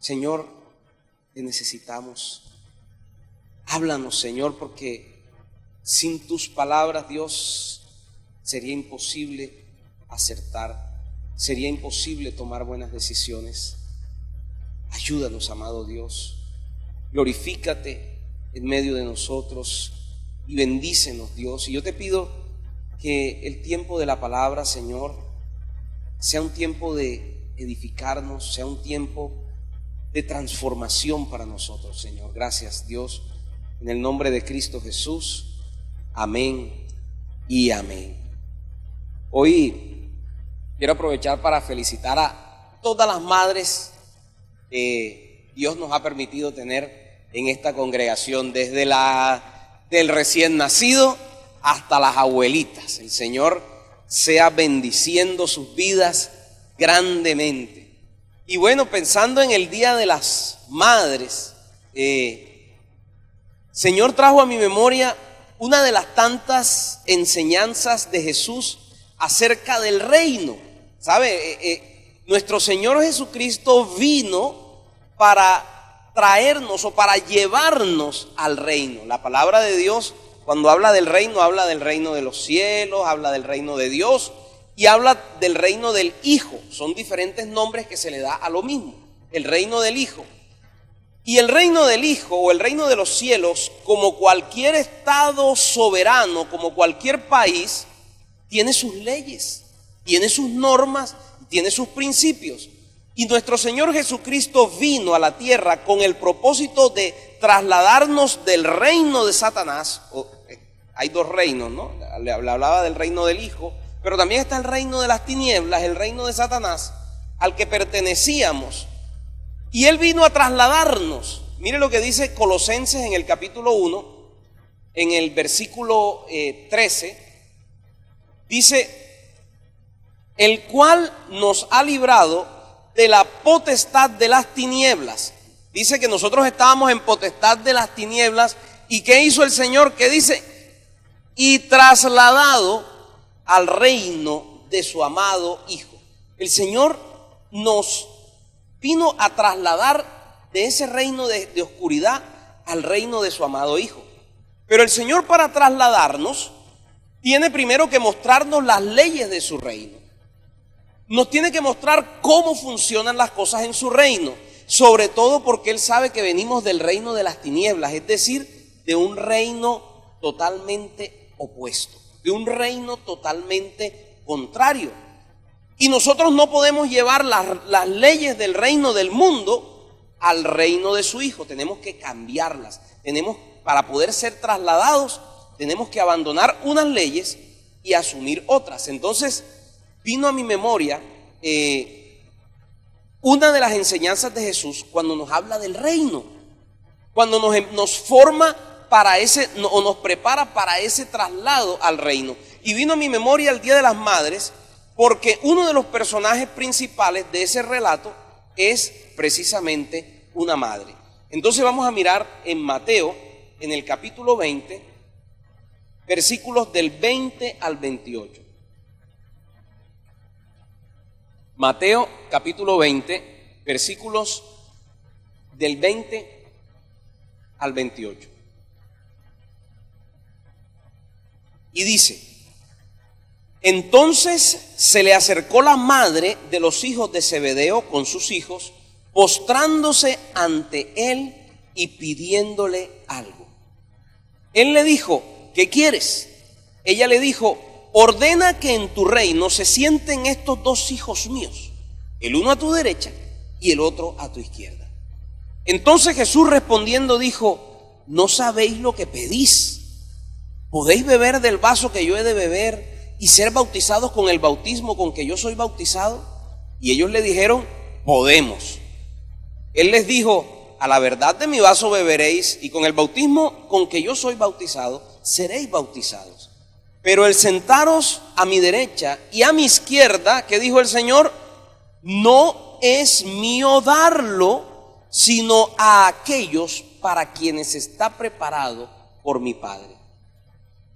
Señor, te necesitamos. Háblanos, Señor, porque sin tus palabras, Dios, sería imposible acertar, sería imposible tomar buenas decisiones. Ayúdanos, amado Dios. Glorifícate en medio de nosotros y bendícenos, Dios. Y yo te pido que el tiempo de la palabra, Señor, sea un tiempo de edificarnos, sea un tiempo de transformación para nosotros, Señor. Gracias, Dios, en el nombre de Cristo Jesús. Amén y amén. Hoy quiero aprovechar para felicitar a todas las madres que Dios nos ha permitido tener en esta congregación, desde del recién nacido hasta las abuelitas. El Señor sea bendiciendo sus vidas grandemente. Y bueno, pensando en el Día de las Madres, Señor trajo a mi memoria una de las tantas enseñanzas de Jesús acerca del reino. ¿Sabe? Nuestro Señor Jesucristo vino para traernos o para llevarnos al reino. La palabra de Dios, cuando habla del reino de los cielos, habla del reino de Dios y habla del reino del Hijo. Son diferentes nombres que se le da a lo mismo, el reino del Hijo. Y el reino del Hijo o el reino de los cielos, como cualquier estado soberano, como cualquier país, tiene sus leyes, tiene sus normas, tiene sus principios. Y nuestro Señor Jesucristo vino a la tierra con el propósito de trasladarnos del reino de Satanás. Hay dos reinos, ¿no? Le hablaba del reino del Hijo, pero también está el reino de las tinieblas, el reino de Satanás, al que pertenecíamos. Y Él vino a trasladarnos. Mire lo que dice Colosenses en el capítulo 1, en el versículo 13. Dice, el cual nos ha librado de la potestad de las tinieblas. Dice que nosotros estábamos en potestad de las tinieblas. ¿Y qué hizo el Señor? ¿Qué dice? Y trasladado al reino de su amado Hijo. El Señor nos vino a trasladar de ese reino de oscuridad al reino de su amado Hijo. Pero el Señor, para trasladarnos, tiene primero que mostrarnos las leyes de su reino. Nos tiene que mostrar cómo funcionan las cosas en su reino, sobre todo porque Él sabe que venimos del reino de las tinieblas, es decir, de un reino totalmente opuesto, de un reino totalmente contrario. Y nosotros no podemos llevar las leyes del reino del mundo al reino de su Hijo, tenemos que cambiarlas. Para poder ser trasladados, tenemos que abandonar unas leyes y asumir otras. Entonces, vino a mi memoria una de las enseñanzas de Jesús cuando nos habla del reino, cuando nos forma para o nos prepara para ese traslado al reino. Y vino a mi memoria el Día de las Madres, porque uno de los personajes principales de ese relato es precisamente una madre. Entonces vamos a mirar en Mateo, en el capítulo 20, versículos del 20 al 28. Mateo capítulo 20, versículos del 20 al 28. Y dice, entonces se le acercó la madre de los hijos de Zebedeo con sus hijos, postrándose ante él y pidiéndole algo. Él le dijo, ¿qué quieres? Ella le dijo, ordena que en tu reino se sienten estos dos hijos míos, el uno a tu derecha y el otro a tu izquierda. Entonces Jesús respondiendo dijo, no sabéis lo que pedís. ¿Podéis beber del vaso que yo he de beber y ser bautizados con el bautismo con que yo soy bautizado? Y ellos le dijeron, podemos. Él les dijo, a la verdad de mi vaso beberéis y con el bautismo con que yo soy bautizado seréis bautizados. Pero el sentaros a mi derecha y a mi izquierda, ¿qué dijo el Señor? No es mío darlo, sino a aquellos para quienes está preparado por mi Padre.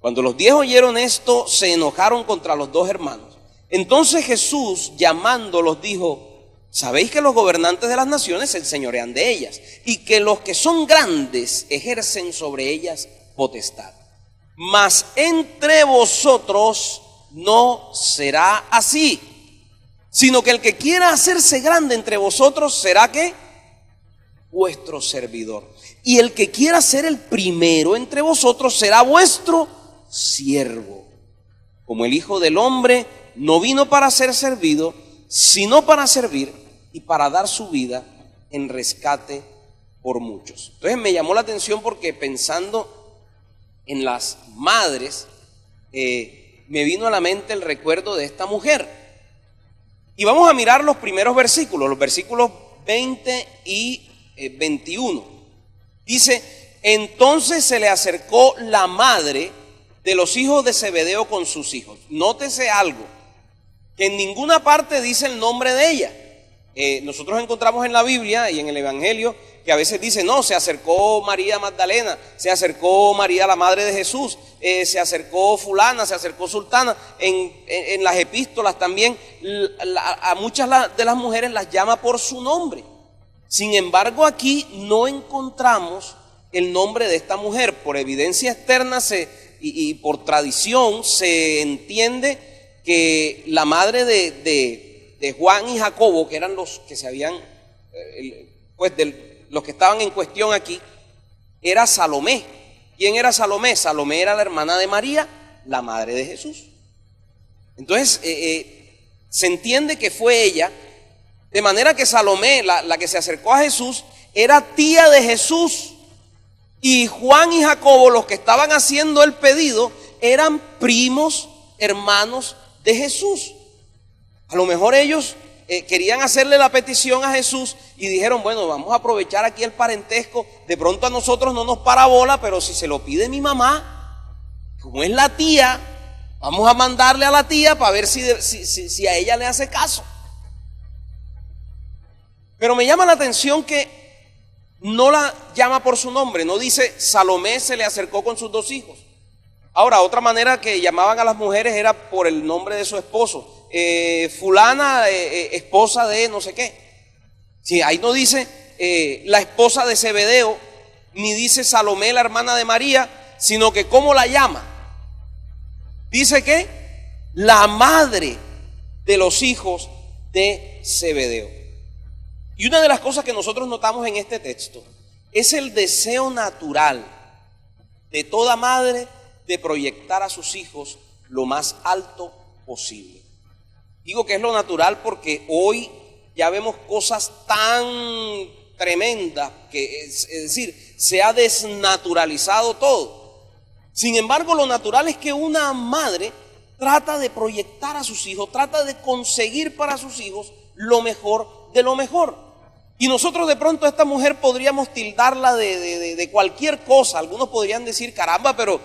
Cuando los 10 oyeron esto, se enojaron contra los dos hermanos. Entonces Jesús, llamándolos, dijo, Sabéis que los gobernantes de las naciones se enseñorean de ellas, y que los que son grandes ejercen sobre ellas potestad. Mas entre vosotros no será así, sino que el que quiera hacerse grande entre vosotros será ¿qué? Vuestro servidor. Y el que quiera ser el primero entre vosotros será vuestro siervo. Como el Hijo del Hombre no vino para ser servido, sino para servir y para dar su vida en rescate por muchos. Entonces me llamó la atención porque pensando en las madres, me vino a la mente el recuerdo de esta mujer. Y vamos a mirar los primeros versículos, los versículos 20 y 21. Dice: entonces se le acercó la madre de los hijos de Zebedeo con sus hijos. Nótese algo, que en ninguna parte dice el nombre de ella. Nosotros encontramos en la Biblia y en el Evangelio que a veces dice, no, se acercó María Magdalena, se acercó María la madre de Jesús, se acercó fulana, se acercó sultana. En las epístolas también a muchas de las mujeres las llama por su nombre. Sin embargo, aquí no encontramos el nombre de esta mujer. Por evidencia externa y por tradición se entiende que la madre de Juan y Jacobo, que eran los que se habían, los que estaban en cuestión aquí, era Salomé. ¿Quién era Salomé? Salomé era la hermana de María, la madre de Jesús. Entonces, se entiende que fue ella, de manera que Salomé, la que se acercó a Jesús, era tía de Jesús. Y Juan y Jacobo, los que estaban haciendo el pedido, eran primos, hermanos de Jesús. A lo mejor ellos querían hacerle la petición a Jesús y dijeron, bueno, vamos a aprovechar aquí el parentesco. De pronto a nosotros no nos para bola, pero si se lo pide mi mamá, como es la tía, vamos a mandarle a la tía para ver si a ella le hace caso. Pero me llama la atención que no la llama por su nombre, no dice Salomé se le acercó con sus 2 hijos. Ahora, otra manera que llamaban a las mujeres era por el nombre de su esposo. Fulana, esposa de no sé qué. Sí, ahí no dice la esposa de Zebedeo, ni dice Salomé, la hermana de María, sino que ¿cómo la llama? Dice que la madre de los hijos de Zebedeo. Y una de las cosas que nosotros notamos en este texto es el deseo natural de toda madre de proyectar a sus hijos lo más alto posible. Digo que es lo natural porque hoy ya vemos cosas tan tremendas que es decir, se ha desnaturalizado todo. Sin embargo, lo natural es que una madre trata de proyectar a sus hijos, trata de conseguir para sus hijos lo mejor de lo mejor. Y nosotros de pronto a esta mujer podríamos tildarla de cualquier cosa. Algunos podrían decir, caramba, pero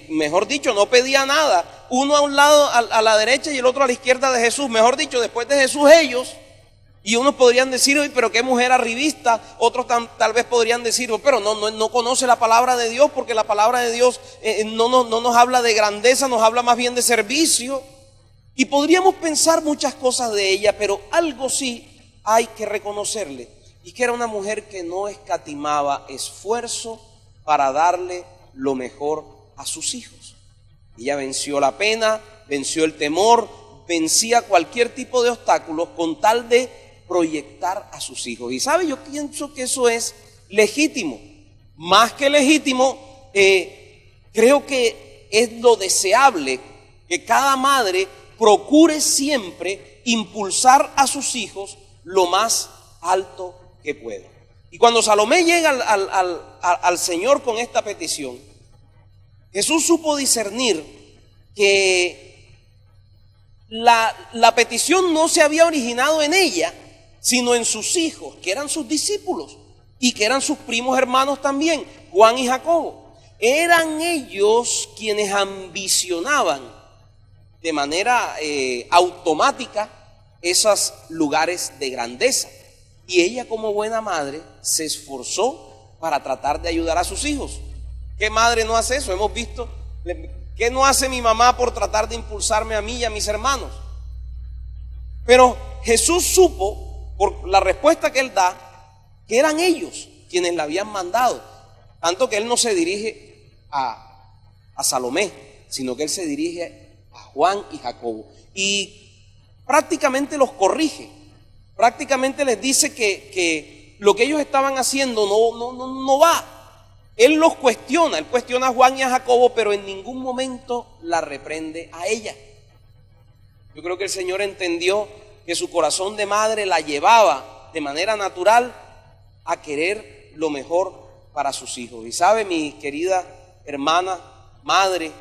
mejor dicho, no pedía nada. Uno a un lado, a la derecha, y el otro a la izquierda de Jesús. Mejor dicho, después de Jesús ellos. Y unos podrían decir, oye, pero qué mujer arribista. Otros tal vez podrían decir, pero no conoce la palabra de Dios, porque la palabra de Dios no nos habla de grandeza, nos habla más bien de servicio. Y podríamos pensar muchas cosas de ella, pero algo sí hay que reconocerle. Y que era una mujer que no escatimaba esfuerzo para darle lo mejor a sus hijos. Ella venció la pena, venció el temor, vencía cualquier tipo de obstáculos con tal de proyectar a sus hijos. Y sabe, yo pienso que eso es legítimo. Más que legítimo, creo que es lo deseable que cada madre procure siempre impulsar a sus hijos lo más alto que pueda. Y cuando Salomé llega al Señor con esta petición, Jesús supo discernir que la petición no se había originado en ella, sino en sus hijos, que eran sus discípulos y que eran sus primos hermanos también, Juan y Jacobo. Eran ellos quienes ambicionaban de manera automática esos lugares de grandeza. Y ella, como buena madre, se esforzó para tratar de ayudar a sus hijos. ¿Qué madre no hace eso? Hemos visto. ¿Qué no hace mi mamá por tratar de impulsarme a mí y a mis hermanos? Pero Jesús supo por la respuesta que él da, que eran ellos quienes la habían mandado. Tanto que él no se dirige a Salomé, sino que él se dirige a Juan y Jacobo. Y prácticamente los corrige, prácticamente les dice que lo que ellos estaban haciendo no va. Él los cuestiona, él cuestiona a Juan y a Jacobo, pero en ningún momento la reprende a ella. Yo creo que el Señor entendió que su corazón de madre la llevaba de manera natural a querer lo mejor para sus hijos. Y sabe, mi querida hermana, madre,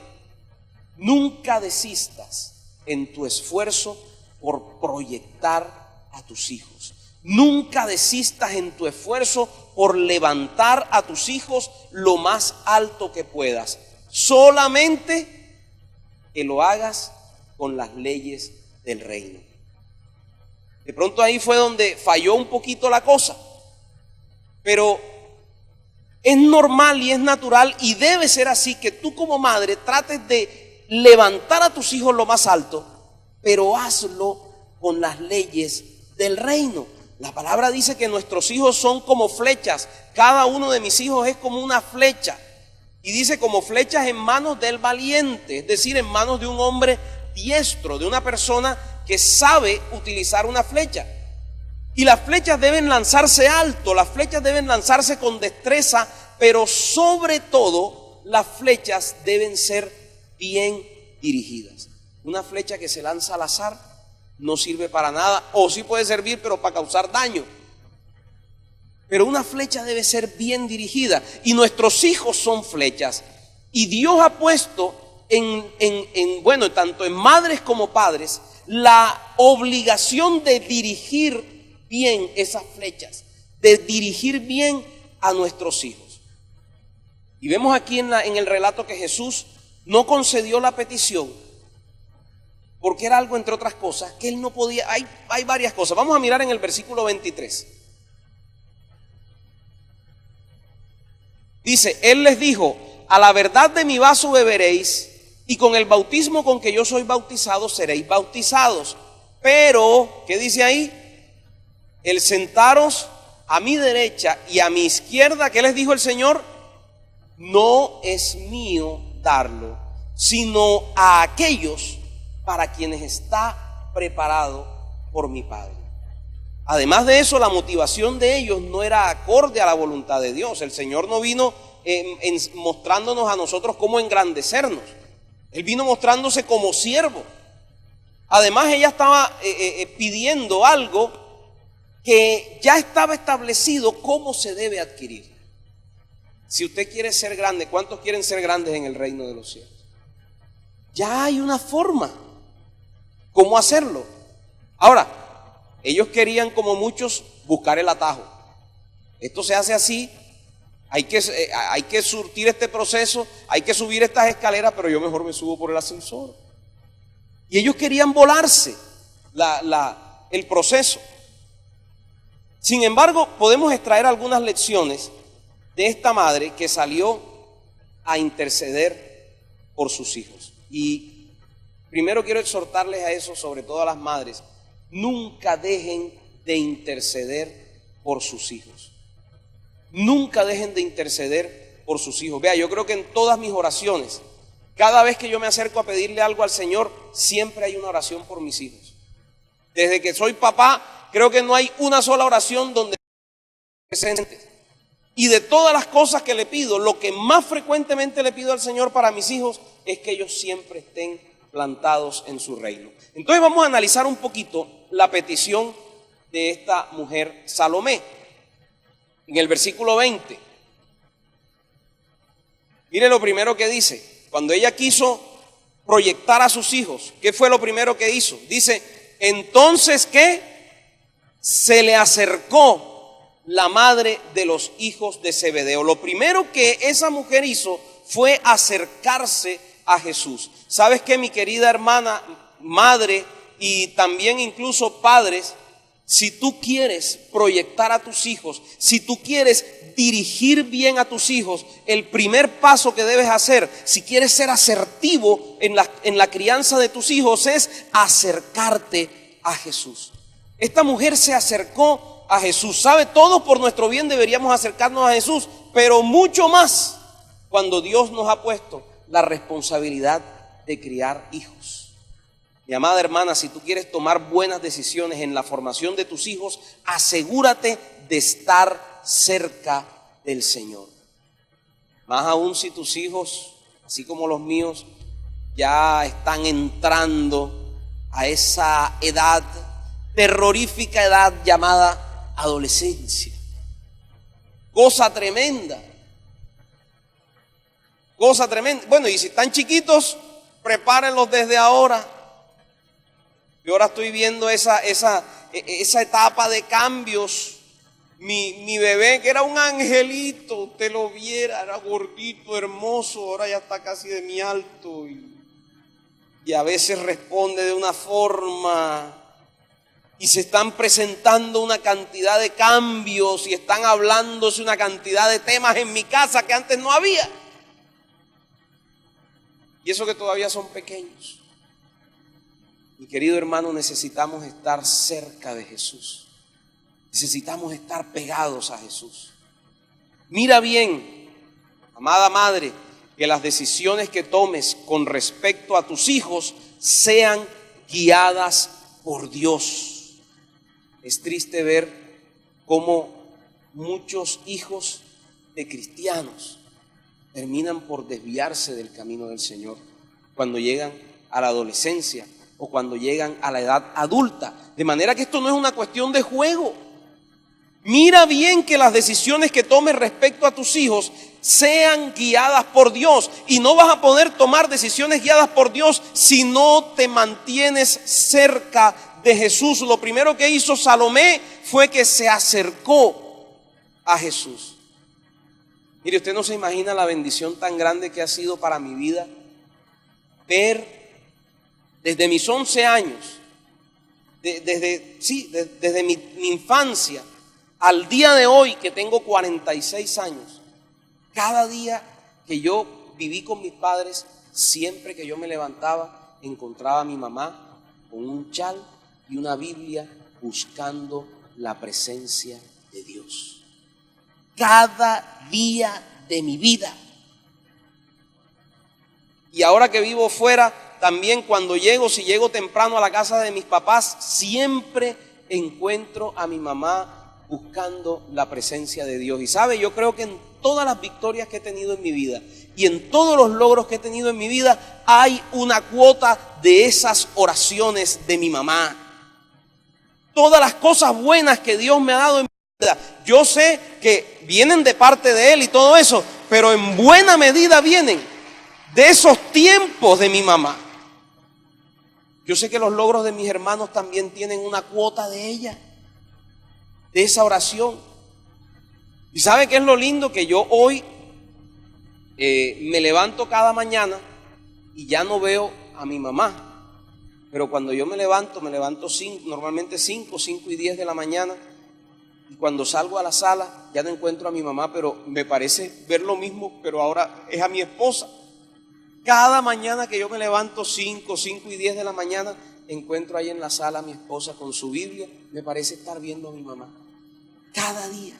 nunca desistas en tu esfuerzo por proyectar a tus hijos. Nunca desistas en tu esfuerzo por levantar a tus hijos lo más alto que puedas. Solamente que lo hagas con las leyes del reino. De pronto ahí fue donde falló un poquito la cosa. Pero es normal y es natural y debe ser así que tú como madre trates de levantar a tus hijos lo más alto, pero hazlo con las leyes del reino. La palabra dice que nuestros hijos son como flechas. Cada uno de mis hijos es como una flecha. Y dice como flechas en manos del valiente, es decir, en manos de un hombre diestro, de una persona que sabe utilizar una flecha. Y las flechas deben lanzarse alto, las flechas deben lanzarse con destreza, pero sobre todo las flechas deben ser bien dirigidas. Una flecha que se lanza al azar no sirve para nada, o sí puede servir, pero para causar daño. Pero una flecha debe ser bien dirigida, y nuestros hijos son flechas. Y Dios ha puesto bueno, tanto en madres como padres, la obligación de dirigir bien esas flechas, de dirigir bien a nuestros hijos. Y vemos aquí en el relato que Jesús no concedió la petición, porque era algo, entre otras cosas, que él no podía. Hay varias cosas. Vamos a mirar en el versículo 23. Dice, él les dijo: a la verdad de mi vaso beberéis, y con el bautismo con que yo soy bautizado seréis bautizados. Pero, ¿qué dice ahí? El sentaros a mi derecha y a mi izquierda, ¿qué les dijo el Señor? No es mío darlo, sino a aquellos para quienes está preparado por mi Padre. Además de eso, la motivación de ellos no era acorde a la voluntad de Dios. El Señor no vino mostrándonos a nosotros cómo engrandecernos. Él vino mostrándose como siervo. Además, ella estaba pidiendo algo que ya estaba establecido cómo se debe adquirir. Si usted quiere ser grande, ¿cuántos quieren ser grandes en el reino de los cielos? Ya hay una forma. ¿Cómo hacerlo? Ahora, ellos querían, como muchos, buscar el atajo. Esto se hace así, hay que surtir este proceso, hay que subir estas escaleras, pero yo mejor me subo por el ascensor. Y ellos querían volarse el proceso. Sin embargo, podemos extraer algunas lecciones de esta madre que salió a interceder por sus hijos. Y primero quiero exhortarles a eso, sobre todo a las madres: nunca dejen de interceder por sus hijos. Nunca dejen de interceder por sus hijos. Vea, yo creo que en todas mis oraciones, cada vez que yo me acerco a pedirle algo al Señor, siempre hay una oración por mis hijos. Desde que soy papá, creo que no hay una sola oración donde presente. Y de todas las cosas que le pido, lo que más frecuentemente le pido al Señor para mis hijos es que ellos siempre estén plantados en su reino. Entonces vamos a analizar un poquito la petición de esta mujer Salomé. En el versículo 20, mire lo primero que dice. Cuando ella quiso proyectar a sus hijos, ¿qué fue lo primero que hizo? Dice, entonces ¿qué? Se le acercó la madre de los hijos de Zebedeo. Lo primero que esa mujer hizo fue acercarse a Jesús. ¿Sabes qué, mi querida hermana, madre y también incluso padres? Si tú quieres proyectar a tus hijos, si tú quieres dirigir bien a tus hijos, el primer paso que debes hacer, si quieres ser asertivo en la crianza de tus hijos, es acercarte a Jesús. Esta mujer se acercó a Jesús. ¿Sabe? Todos por nuestro bien deberíamos acercarnos a Jesús, pero mucho más cuando Dios nos ha puesto la responsabilidad de criar hijos. Mi amada hermana, si tú quieres tomar buenas decisiones en la formación de tus hijos, asegúrate de estar cerca del Señor. Más aún si tus hijos, así como los míos, ya están entrando a esa edad, terrorífica edad llamada adolescencia. Cosa tremenda. Cosa tremenda. Bueno, y si están chiquitos, prepárenlos desde ahora. Yo ahora estoy viendo esa etapa de cambios. Mi bebé, que era un angelito, usted lo viera, era gordito, hermoso, ahora ya está casi de mi alto. Y a veces responde de una forma. Y se están presentando una cantidad de cambios y están hablándose una cantidad de temas en mi casa que antes no había. Y eso que todavía son pequeños. Mi querido hermano, necesitamos estar cerca de Jesús. Necesitamos estar pegados a Jesús. Mira bien, amada madre, que las decisiones que tomes con respecto a tus hijos sean guiadas por Dios. Es triste ver cómo muchos hijos de cristianos terminan por desviarse del camino del Señor cuando llegan a la adolescencia o cuando llegan a la edad adulta. De manera que esto no es una cuestión de juego. Mira bien que las decisiones que tomes respecto a tus hijos sean guiadas por Dios. Y no vas a poder tomar decisiones guiadas por Dios si no te mantienes cerca de Jesús. Lo primero que hizo Salomé fue que se acercó a Jesús. Mire, usted no se imagina la bendición tan grande que ha sido para mi vida ver desde mis 11 años, desde mi infancia al día de hoy que tengo 46 años, cada día que yo viví con mis padres, siempre que yo me levantaba, encontraba a mi mamá con un chal y una Biblia buscando la presencia de Dios. Cada día de mi vida. Y ahora que vivo fuera, también cuando llego, si llego temprano a la casa de mis papás, siempre encuentro a mi mamá buscando la presencia de Dios. Y sabe, yo creo que en todas las victorias que he tenido en mi vida y en todos los logros que he tenido en mi vida, hay una cuota de esas oraciones de mi mamá. Todas las cosas buenas que Dios me ha dado en mi vida, yo sé que vienen de parte de Él y todo eso, pero en buena medida vienen de esos tiempos de mi mamá. Yo sé que los logros de mis hermanos también tienen una cuota de ella, de esa oración. ¿Y sabe qué es lo lindo? Que yo hoy me levanto cada mañana y ya no veo a mi mamá. Pero cuando yo me levanto normalmente 5:10 de la mañana. Y cuando salgo a la sala ya no encuentro a mi mamá, pero me parece ver lo mismo, pero ahora es a mi esposa. Cada mañana que yo me levanto 5:10 de la mañana, encuentro ahí en la sala a mi esposa con su Biblia. Me parece estar viendo a mi mamá. Cada día,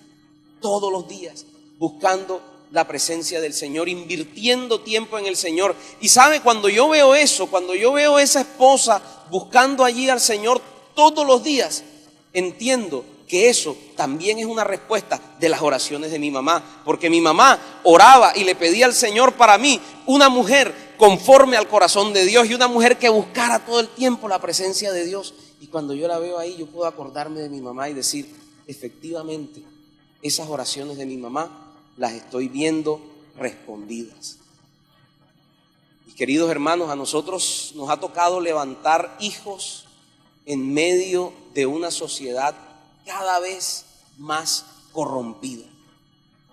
todos los días, buscando la presencia del Señor, invirtiendo tiempo en el Señor. Y sabe, cuando yo veo eso, cuando yo veo a esa esposa buscando allí al Señor todos los días, entiendo que eso también es una respuesta de las oraciones de mi mamá, porque mi mamá oraba y le pedía al Señor para mí una mujer conforme al corazón de Dios y una mujer que buscara todo el tiempo la presencia de Dios. Y cuando yo la veo ahí, yo puedo acordarme de mi mamá y decir, efectivamente, esas oraciones de mi mamá las estoy viendo respondidas. Y queridos hermanos, a nosotros nos ha tocado levantar hijos en medio de una sociedad cada vez más corrompida.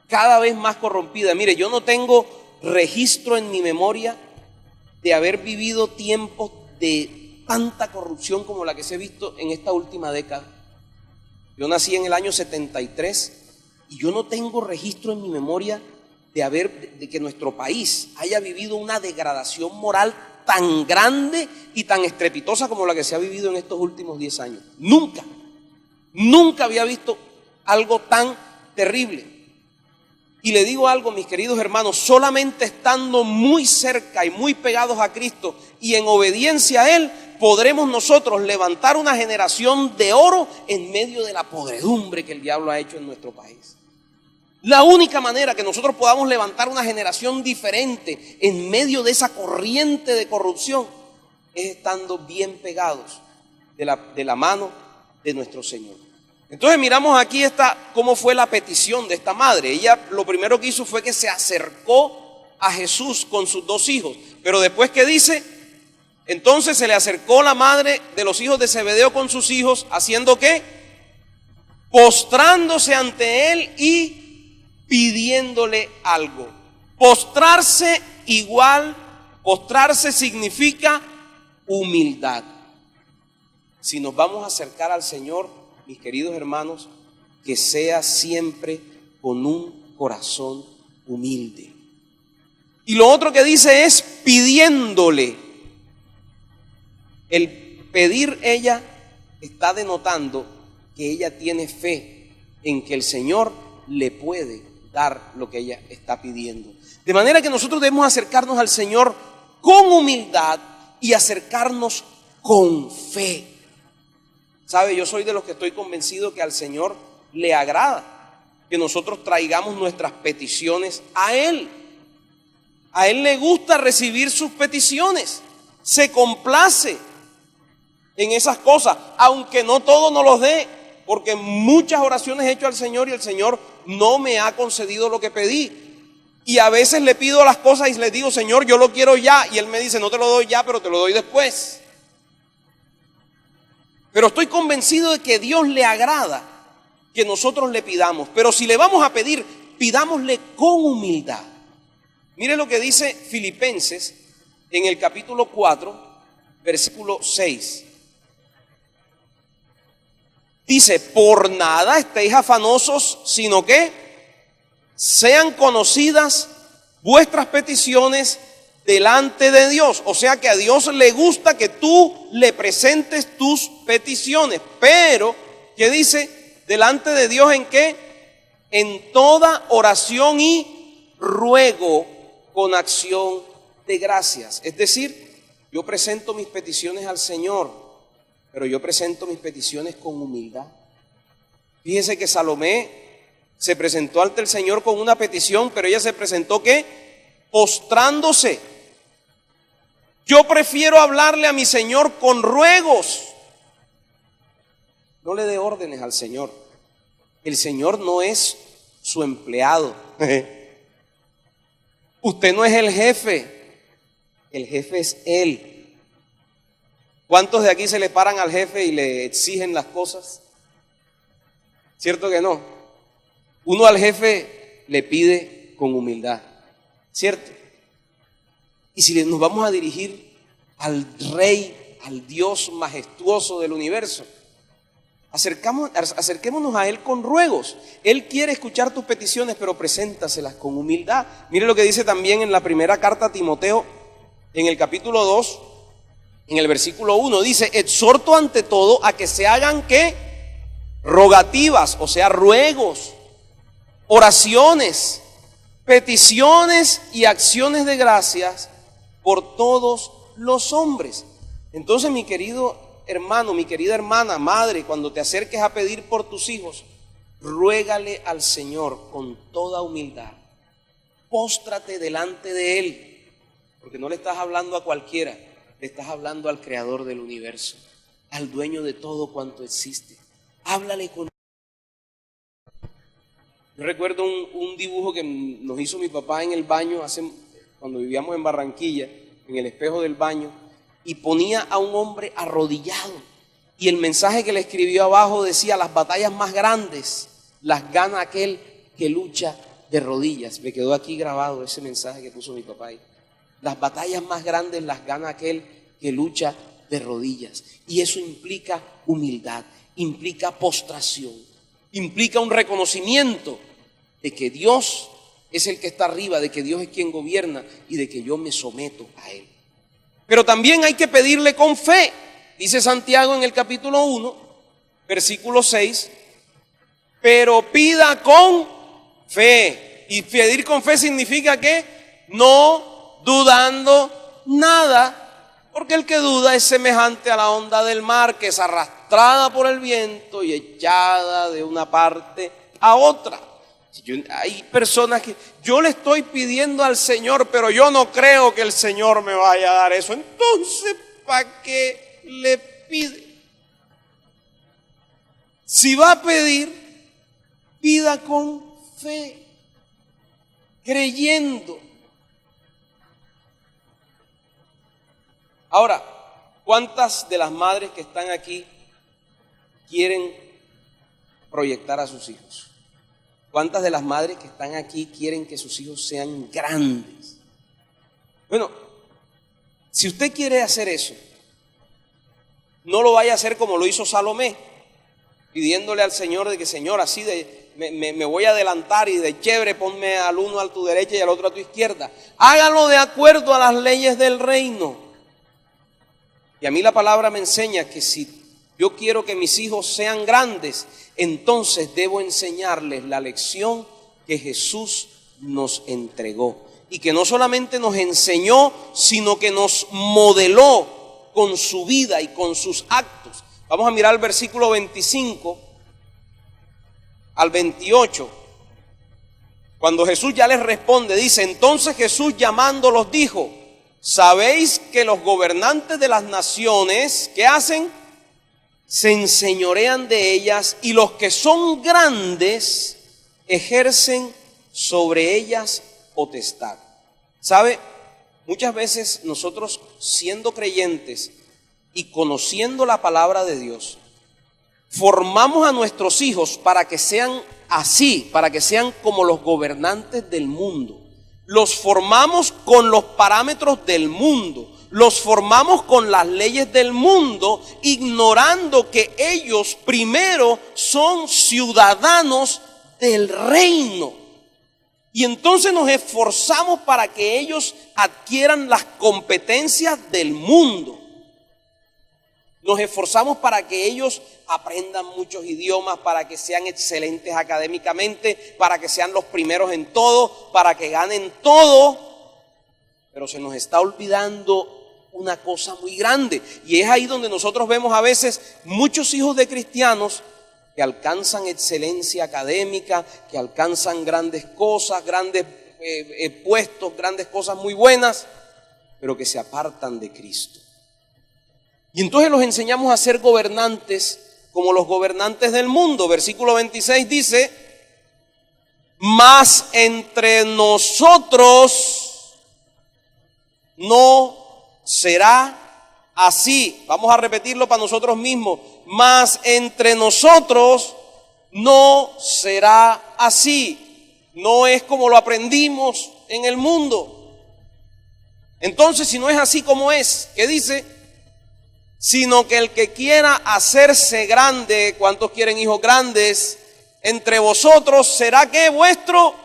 Cada vez más corrompida. Mire, yo no tengo registro en mi memoria de haber vivido tiempos de tanta corrupción como la que se ha visto en esta última década. Yo nací en el año 73 y yo no tengo registro en mi memoria de que nuestro país haya vivido una degradación moral tan grande y tan estrepitosa como la que se ha vivido en estos últimos 10 años. Nunca. Nunca había visto algo tan terrible. Y le digo algo, mis queridos hermanos, solamente estando muy cerca y muy pegados a Cristo y en obediencia a Él, podremos nosotros levantar una generación de oro en medio de la podredumbre que el diablo ha hecho en nuestro país. La única manera que nosotros podamos levantar una generación diferente en medio de esa corriente de corrupción es estando bien pegados de la mano de nuestro Señor. Entonces miramos aquí cómo fue la petición de esta madre. Ella lo primero que hizo fue que se acercó a Jesús con sus 2 hijos. Pero después, ¿qué dice? Entonces se le acercó la madre de los hijos de Zebedeo con sus hijos, ¿haciendo qué? Postrándose ante él y pidiéndole algo. Postrarse significa humildad. Si nos vamos a acercar al Señor, mis queridos hermanos, que sea siempre con un corazón humilde. Y lo otro que dice es pidiéndole. El pedir, ella está denotando que ella tiene fe en que el Señor le puede dar lo que ella está pidiendo. De manera que nosotros debemos acercarnos al Señor con humildad y acercarnos con fe. ¿Sabe? Yo soy de los que estoy convencido que al Señor le agrada que nosotros traigamos nuestras peticiones a Él. A Él le gusta recibir sus peticiones. Se complace en esas cosas, aunque no todo nos los dé, porque muchas oraciones he hecho al Señor y el Señor no me ha concedido lo que pedí. Y a veces le pido las cosas y le digo, Señor, yo lo quiero ya. Y Él me dice, no te lo doy ya, pero te lo doy después. Pero estoy convencido de que Dios le agrada que nosotros le pidamos. Pero si le vamos a pedir, pidámosle con humildad. Mire lo que dice Filipenses en el capítulo 4, versículo 6. Dice, por nada estéis afanosos, sino que sean conocidas vuestras peticiones delante de Dios. O sea que a Dios le gusta que tú le presentes tus peticiones. Pero, ¿qué dice? Delante de Dios, ¿en qué? En toda oración y ruego con acción de gracias. Es decir, yo presento mis peticiones al Señor, pero yo presento mis peticiones con humildad. Fíjese que Salomé se presentó ante el Señor con una petición, pero ella se presentó, ¿qué? Postrándose. Yo prefiero hablarle a mi Señor con ruegos. No le dé órdenes al Señor. El Señor no es su empleado. Usted no es el jefe es Él. ¿Cuántos de aquí se le paran al jefe y le exigen las cosas? ¿Cierto que no? Uno al jefe le pide con humildad, ¿cierto? Y si nos vamos a dirigir al Rey, al Dios majestuoso del universo, acerquémonos a Él con ruegos. Él quiere escuchar tus peticiones, pero preséntaselas con humildad. Mire lo que dice también en la primera carta a Timoteo, en el capítulo 2, en el versículo 1, dice, exhorto ante todo a que se hagan, ¿qué? Rogativas, o sea, ruegos, oraciones, peticiones y acciones de gracias por todos los hombres. Entonces, mi querido hermano, mi querida hermana, madre, cuando te acerques a pedir por tus hijos, ruégale al Señor con toda humildad. Póstrate delante de Él, porque no le estás hablando a cualquiera, le estás hablando al Creador del universo, al dueño de todo cuanto existe. Háblale con... Yo recuerdo un dibujo que nos hizo mi papá en el baño cuando vivíamos en Barranquilla, en el espejo del baño, y ponía a un hombre arrodillado. Y el mensaje que le escribió abajo decía, las batallas más grandes las gana aquel que lucha de rodillas. Me quedó aquí grabado ese mensaje que puso mi papá ahí. Las batallas más grandes las gana aquel que lucha de rodillas. Y eso implica humildad, implica postración, implica un reconocimiento de que Dios es el que está arriba, de que Dios es quien gobierna y de que yo me someto a Él. Pero también hay que pedirle con fe. Dice Santiago en el capítulo 1, versículo 6, pero pida con fe. Y pedir con fe significa que no dudando nada, porque el que duda es semejante a la onda del mar, que es arrastrada por el viento y echada de una parte a otra. Hay personas que yo le estoy pidiendo al Señor, pero yo no creo que el Señor me vaya a dar eso. Entonces, ¿para qué le pide? Si va a pedir, pida con fe, creyendo. Ahora, ¿cuántas de las madres que están aquí quieren proyectar a sus hijos? ¿Cuántas de las madres que están aquí quieren que sus hijos sean grandes? Bueno, si usted quiere hacer eso, no lo vaya a hacer como lo hizo Salomé, pidiéndole al Señor de que, Señor, así me voy a adelantar y de chévere ponme al uno a tu derecha y al otro a tu izquierda. Hágalo de acuerdo a las leyes del reino. Y a mí la palabra me enseña que si yo quiero que mis hijos sean grandes, entonces debo enseñarles la lección que Jesús nos entregó. Y que no solamente nos enseñó, sino que nos modeló con su vida y con sus actos. Vamos a mirar el versículo 25 al 28. Cuando Jesús ya les responde, dice, entonces Jesús llamándolos dijo, ¿sabéis que los gobernantes de las naciones, ¿qué hacen? Se enseñorean de ellas y los que son grandes ejercen sobre ellas potestad. ¿Sabe? Muchas veces nosotros siendo creyentes y conociendo la palabra de Dios, formamos a nuestros hijos para que sean así, para que sean como los gobernantes del mundo. Los formamos con los parámetros del mundo. Los formamos con las leyes del mundo, ignorando que ellos primero son ciudadanos del reino. Y entonces nos esforzamos para que ellos adquieran las competencias del mundo. Nos esforzamos para que ellos aprendan muchos idiomas, para que sean excelentes académicamente, para que sean los primeros en todo, para que ganen todo. Pero se nos está olvidando una cosa muy grande, y es ahí donde nosotros vemos a veces muchos hijos de cristianos que alcanzan excelencia académica, que alcanzan grandes cosas, grandes puestos, grandes cosas muy buenas, pero que se apartan de Cristo. Y entonces los enseñamos a ser gobernantes como los gobernantes del mundo. Versículo 26 dice, mas entre nosotros no será así. Vamos a repetirlo para nosotros mismos. Mas entre nosotros no será así. No es como lo aprendimos en el mundo. Entonces, si no es así como es, ¿qué dice? Sino que el que quiera hacerse grande, ¿cuántos quieren hijos grandes? Entre vosotros será que vuestro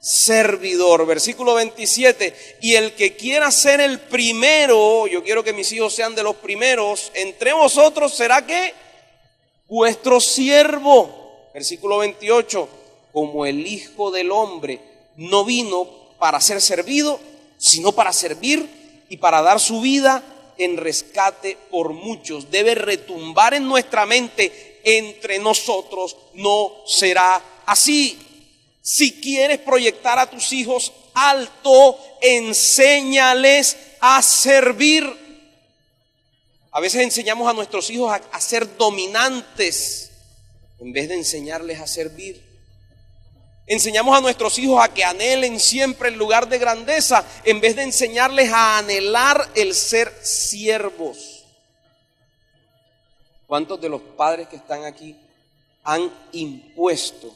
servidor. Versículo 27, y el que quiera ser el primero, yo quiero que mis hijos sean de los primeros, entre vosotros será que vuestro siervo. Versículo 28, como el Hijo del Hombre no vino para ser servido, sino para servir y para dar su vida en rescate por muchos. Debe retumbar en nuestra mente, entre nosotros no será así. Si quieres proyectar a tus hijos alto, enséñales a servir. A veces enseñamos a nuestros hijos a ser dominantes en vez de enseñarles a servir. Enseñamos a nuestros hijos a que anhelen siempre el lugar de grandeza en vez de enseñarles a anhelar el ser siervos. ¿Cuántos de los padres que están aquí han impuesto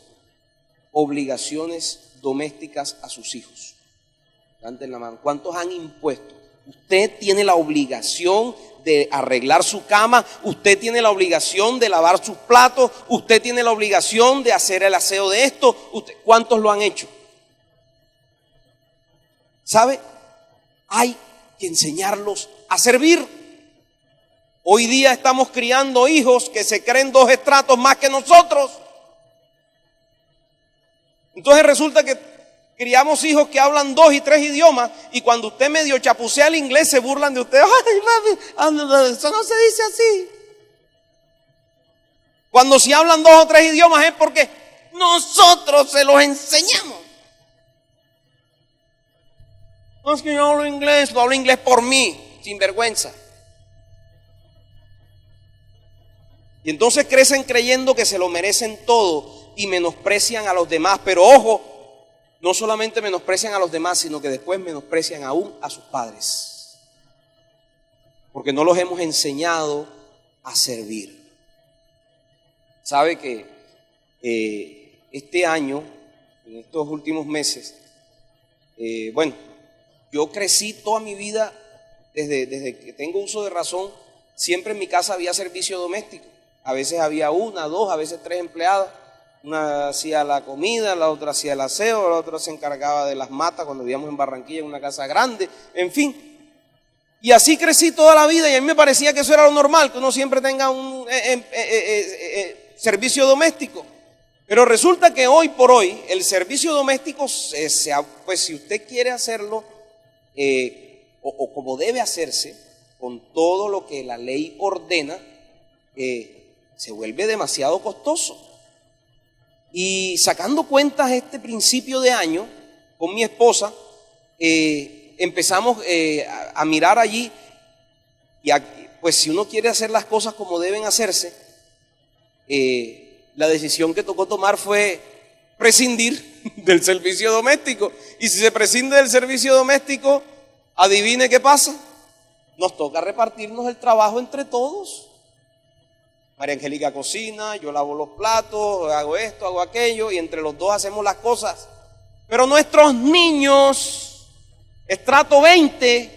obligaciones domésticas a sus hijos? Levanten la mano. ¿Cuántos han impuesto? Usted tiene la obligación de arreglar su cama, usted tiene la obligación de lavar sus platos, usted tiene la obligación de hacer el aseo de esto. ¿Cuántos lo han hecho? ¿Sabe? Hay que enseñarlos a servir. Hoy día estamos criando hijos que se creen 2 estratos más que nosotros. Entonces resulta que criamos hijos que hablan 2 y 3 idiomas, y cuando usted medio chapucea el inglés se burlan de usted. Ay, mami, eso no se dice así. Cuando si hablan 2 o 3 idiomas es porque nosotros se los enseñamos. No es que yo hablo inglés por mí, sin vergüenza. Y entonces crecen creyendo que se lo merecen todo y menosprecian a los demás. Pero ojo, no solamente menosprecian a los demás, sino que después menosprecian aún a sus padres. Porque no los hemos enseñado a servir. Sabe que este año, en estos últimos meses, yo crecí toda mi vida, desde que tengo uso de razón, siempre en mi casa había servicio doméstico. A veces había 1, 2, a veces 3 empleadas. Una hacía la comida, la otra hacía el aseo, la otra se encargaba de las matas cuando vivíamos en Barranquilla, en una casa grande, en fin. Y así crecí toda la vida, y a mí me parecía que eso era lo normal, que uno siempre tenga un servicio doméstico. Pero resulta que hoy por hoy el servicio doméstico, pues si usted quiere hacerlo o como debe hacerse, con todo lo que la ley ordena, se vuelve demasiado costoso. Y sacando cuentas este principio de año con mi esposa, empezamos a mirar allí, y pues si uno quiere hacer las cosas como deben hacerse, la decisión que tocó tomar fue prescindir del servicio doméstico. Y si se prescinde del servicio doméstico, adivine qué pasa, nos toca repartirnos el trabajo entre todos. María Angélica cocina, yo lavo los platos, hago esto, hago aquello, y entre los dos hacemos las cosas. Pero nuestros niños, estrato 20,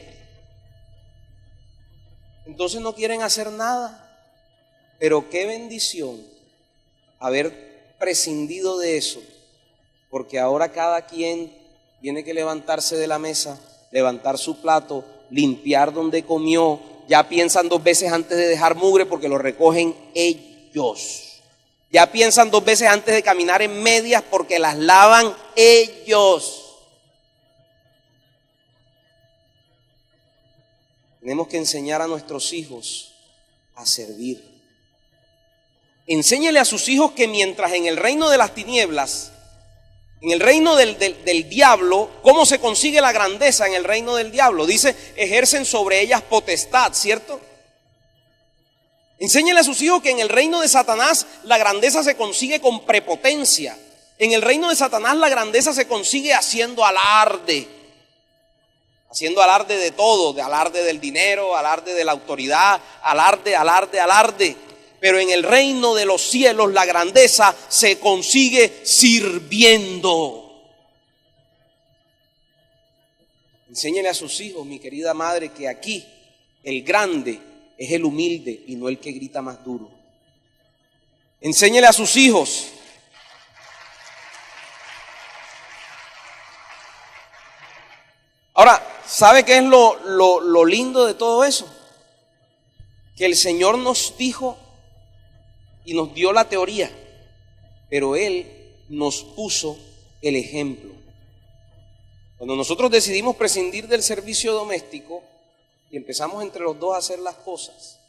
entonces no quieren hacer nada. Pero qué bendición haber prescindido de eso, porque ahora cada quien tiene que levantarse de la mesa, levantar su plato, limpiar donde comió. Ya piensan 2 veces antes de dejar mugre porque lo recogen ellos. Ya piensan 2 veces antes de caminar en medias porque las lavan ellos. Tenemos que enseñar a nuestros hijos a servir. Enséñele a sus hijos que mientras en el reino de las tinieblas, en el reino del diablo, ¿cómo se consigue la grandeza en el reino del diablo? Dice, ejercen sobre ellas potestad, ¿cierto? Enséñele a sus hijos que en el reino de Satanás la grandeza se consigue con prepotencia. En el reino de Satanás la grandeza se consigue haciendo alarde. Haciendo alarde de todo, de alarde del dinero, alarde de la autoridad, alarde. Pero en el reino de los cielos la grandeza se consigue sirviendo. Enséñele a sus hijos, mi querida madre, que aquí el grande es el humilde y no el que grita más duro. Enséñele a sus hijos ahora, ¿sabe qué es lo lindo de todo eso? Que el Señor nos dijo y nos dio la teoría, pero Él nos puso el ejemplo. Cuando nosotros decidimos prescindir del servicio doméstico y empezamos entre los dos a hacer las cosas,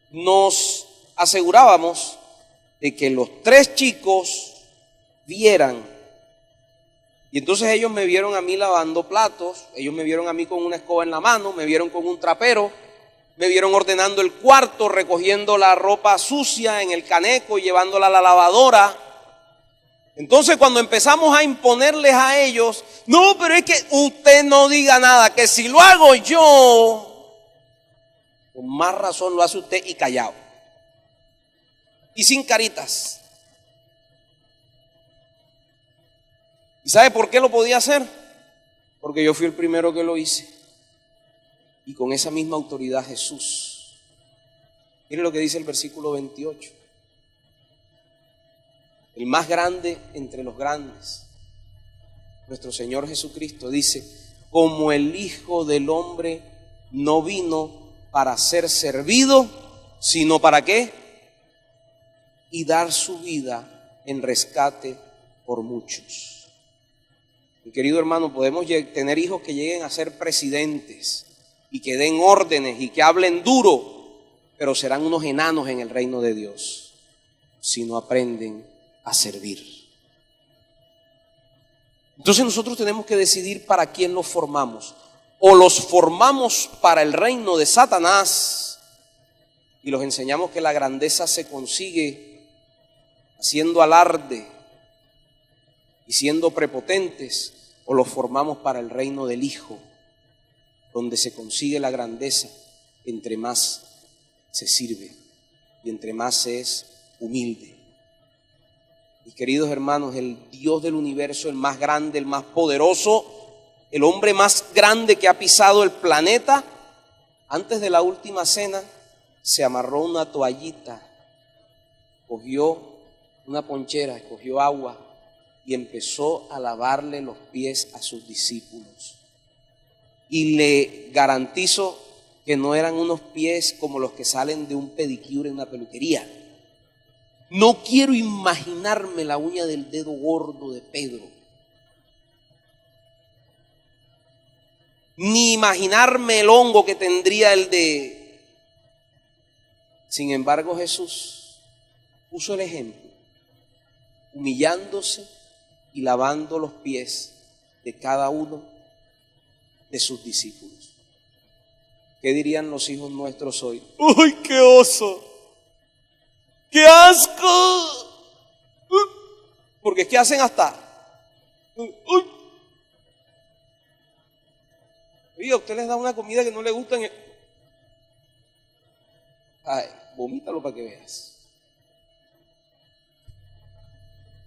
nos asegurábamos de que los 3 chicos vieran. Y entonces ellos me vieron a mí lavando platos, ellos me vieron a mí con una escoba en la mano, me vieron con un trapero, me vieron ordenando el cuarto, recogiendo la ropa sucia en el caneco y llevándola a la lavadora. Entonces cuando empezamos a imponerles a ellos, no, pero es que usted no diga nada, que si lo hago yo, con más razón lo hace usted, y callado. Y sin caritas. ¿Y sabe por qué lo podía hacer? Porque yo fui el primero que lo hice. Y con esa misma autoridad Jesús. Mire lo que dice el versículo 28. El más grande entre los grandes, nuestro Señor Jesucristo, dice, como el Hijo del Hombre no vino para ser servido, sino ¿para qué? Y dar su vida en rescate por muchos. Mi querido hermano, podemos tener hijos que lleguen a ser presidentes y que den órdenes y que hablen duro, pero serán unos enanos en el reino de Dios si no aprenden a servir. Entonces nosotros tenemos que decidir para quién los formamos. O los formamos para el reino de Satanás y los enseñamos que la grandeza se consigue haciendo alarde y siendo prepotentes, o los formamos para el reino del Hijo, donde se consigue la grandeza entre más se sirve y entre más se es humilde. Mis queridos hermanos, el Dios del universo, el más grande, el más poderoso, el hombre más grande que ha pisado el planeta, antes de la última cena se amarró una toallita, cogió una ponchera, cogió agua y empezó a lavarle los pies a sus discípulos. Y le garantizo que no eran unos pies como los que salen de un pedicure en una peluquería. No quiero imaginarme la uña del dedo gordo de Pedro, ni imaginarme el hongo que tendría el de... Sin embargo, Jesús puso el ejemplo, humillándose y lavando los pies de cada uno de sus discípulos. ¿Qué dirían los hijos nuestros hoy? ¡Uy, qué oso! ¡Qué asco! Porque es que hacen hasta... Oiga, usted les da una comida que no le gusta. Ay, vomítalo para que veas.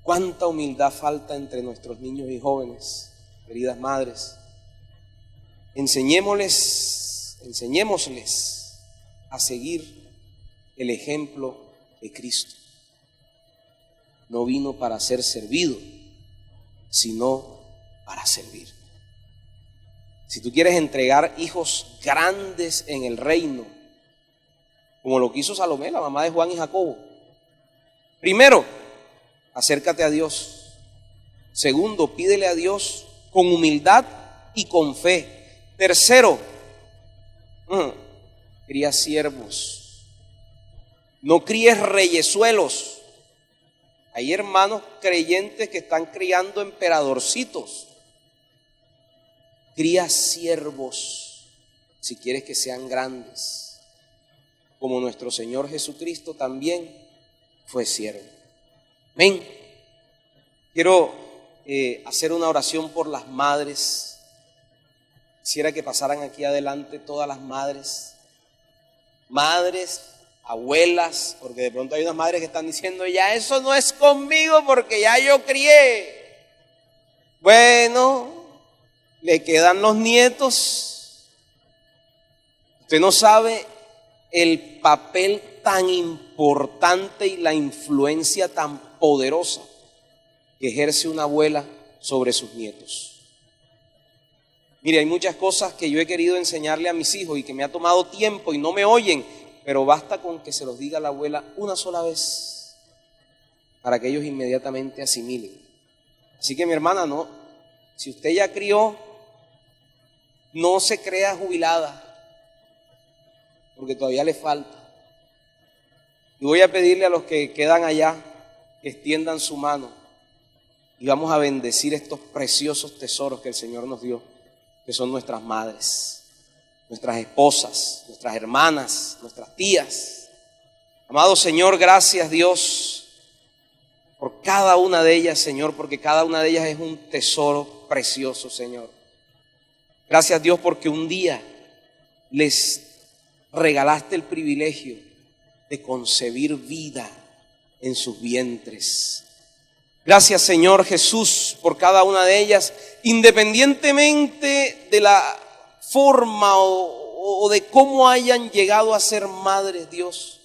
Cuánta humildad falta entre nuestros niños y jóvenes, queridas madres. Enseñémosles a seguir el ejemplo de Cristo. No vino para ser servido, sino para servir. Si tú quieres entregar hijos grandes en el reino, como lo que hizo Salomé, la mamá de Juan y Jacobo, primero, acércate a Dios. Segundo, pídele a Dios con humildad y con fe. Tercero, cría siervos. No críes reyesuelos. Hay hermanos creyentes que están criando emperadorcitos. Cría siervos si quieres que sean grandes, como nuestro Señor Jesucristo también fue siervo. Amén. Quiero hacer una oración por las madres. Quisiera que pasaran aquí adelante todas las madres, abuelas, porque de pronto hay unas madres que están diciendo, ya eso no es conmigo porque ya yo crié. Bueno, le quedan los nietos. Usted no sabe el papel tan importante y la influencia tan poderosa que ejerce una abuela sobre sus nietos. Mire, hay muchas cosas que yo he querido enseñarle a mis hijos y que me ha tomado tiempo y no me oyen, pero basta con que se los diga la abuela una sola vez para que ellos inmediatamente asimilen. Así que mi hermana, no, si usted ya crió, no se crea jubilada, porque todavía le falta. Y voy a pedirle a los que quedan allá que extiendan su mano y vamos a bendecir estos preciosos tesoros que el Señor nos dio, que son nuestras madres, nuestras esposas, nuestras hermanas, nuestras tías. Amado Señor, gracias Dios por cada una de ellas, Señor, porque cada una de ellas es un tesoro precioso, Señor. Gracias Dios porque un día les regalaste el privilegio de concebir vida en sus vientres. Gracias Señor Jesús por cada una de ellas, independientemente de la forma o de cómo hayan llegado a ser madres, Dios.